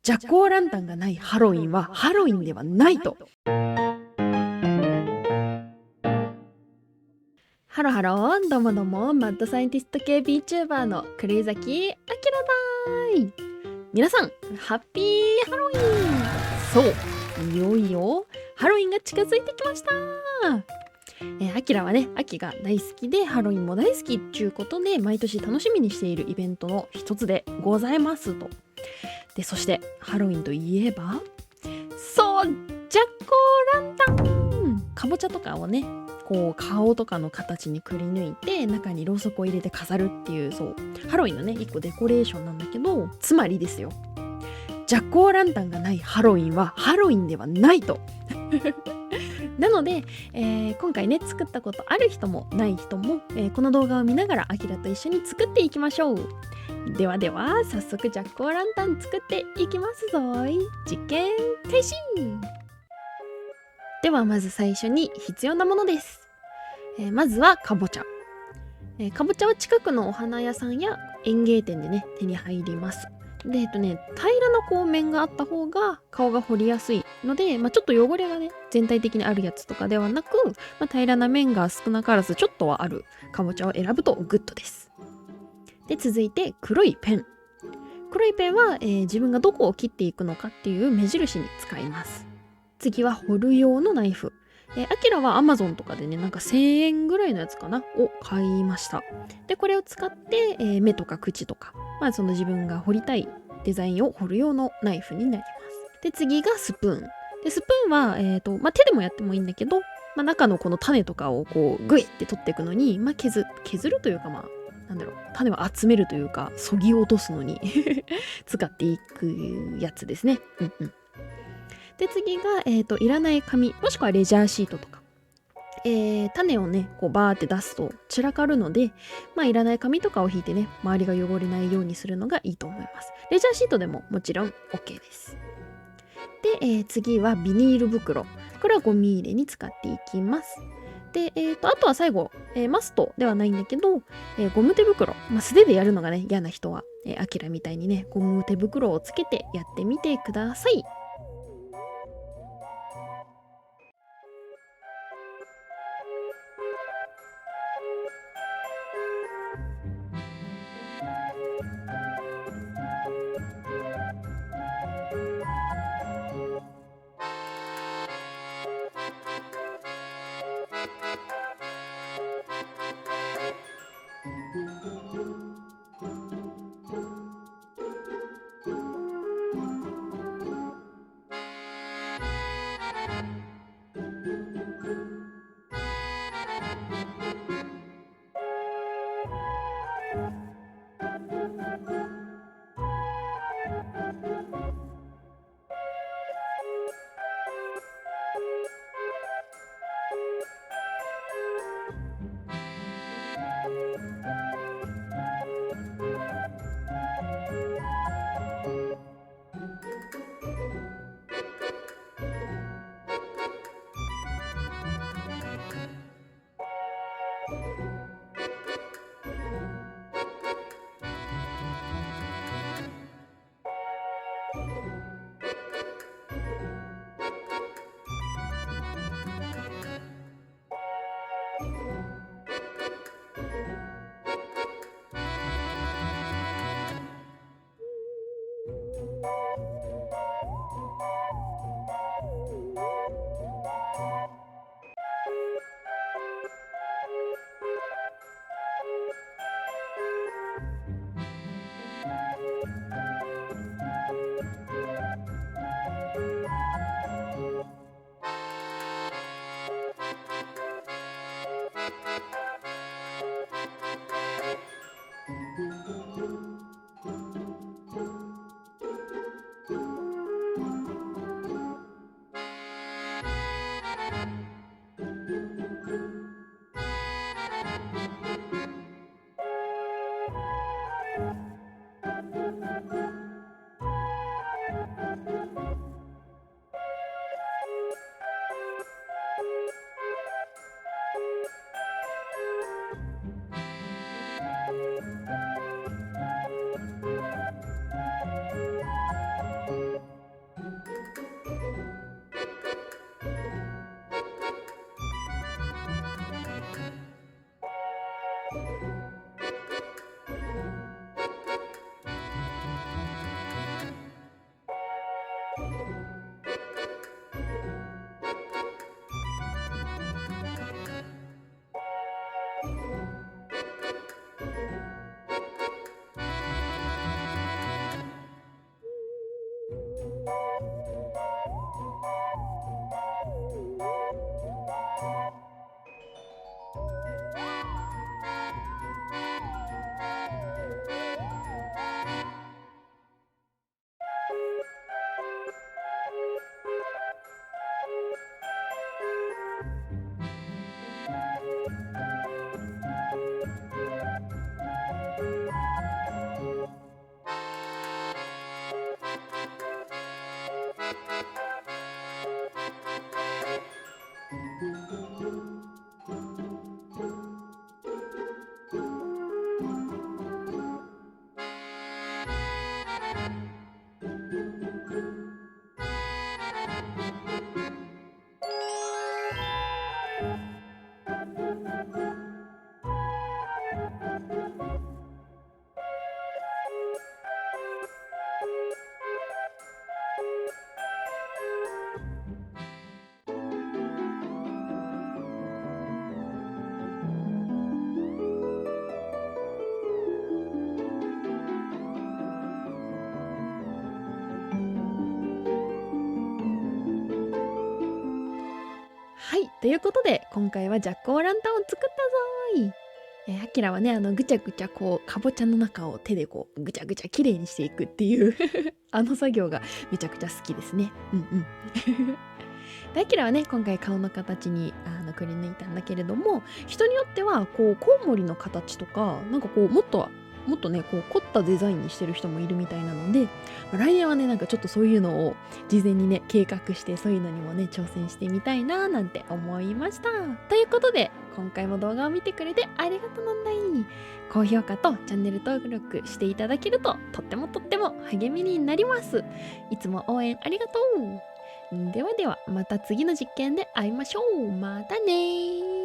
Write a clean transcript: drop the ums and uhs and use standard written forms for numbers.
ジャックオーランタンがないハロウィンはハロウィンではないと。ハロハロー、どうもどうも、マッドサイエンティスト系 VTuber の栗崎あきらだーい。皆さん、ハッピーハロウィン。そう、いよいよハロウィンが近づいてきました。アキラはね、秋が大好きでハロウィンも大好きっていうことで毎年楽しみにしているイベントの一つでございますと。で、そしてハロウィンといえば、そう、ジャックオーランタン、かぼちゃとかをね、こう顔とかの形にくり抜いて中にろうそくを入れて飾るっていう、そうハロウィンのね一個デコレーションなんだけど、つまりですよ、ジャックオーランタンがないハロウィンはハロウィンではないと。なので、今回ね作ったことある人もない人も、この動画を見ながらアキラと一緒に作っていきましょう。ではでは早速ジャックオーランタン作っていきますぞい。実験開始。ではまず最初に必要なものです。まずはかぼちゃ。かぼちゃは近くのお花屋さんや園芸店でね手に入ります。で平らなこう面があった方が顔が彫りやすいので、ちょっと汚れがね全体的にあるやつとかではなく、平らな面が少なからずちょっとはあるかぼちゃを選ぶとグッドです。で続いて黒いペン。黒いペンは、自分がどこを切っていくのかっていう目印に使います。次は彫る用のナイフ。アキラは Amazon とかでねなんか1000円ぐらいのやつかなを買いました。でこれを使って、目とか口とか、その自分が彫りたいデザインを彫る用のナイフになります。で次がスプーン。でスプーンは、手でもやってもいいんだけど、中のこの種とかをこうグイって取っていくのに、削るというか種を集めるというかそぎ落とすのに使っていくやつですね。で次が、いらない紙もしくはレジャーシートとか、種をねこうバーって出すと散らかるので、いらない紙とかを引いてね周りが汚れないようにするのがいいと思います。レジャーシートでももちろん OK です。で、次はビニール袋。これはゴミ入れに使っていきます。で、あとは最後、マストではないんだけど、ゴム手袋、素手でやるのがね嫌な人は、アキラみたいにねゴム手袋をつけてやってみてください。はい、ということで今回はジャックオーランタンを作ったぞーい。アキラはね、ぐちゃぐちゃこうかぼちゃの中を手でこうぐちゃぐちゃきれいにしていくっていうあの作業がめちゃくちゃ好きですね。うんうん。でアキラはね今回顔の形にくり抜いたんだけれども、人によってはこうコウモリの形とかなんかこうもっとねこう凝ったデザインにしてる人もいるみたいなので、来年はねなんかちょっとそういうのを事前にね計画してそういうのにもね挑戦してみたいななんて思いました。ということで今回も動画を見てくれてありがとうなんだい。高評価とチャンネル登録していただけるととっても励みになります。いつも応援ありがとう。ではではまた次の実験で会いましょう。またねー。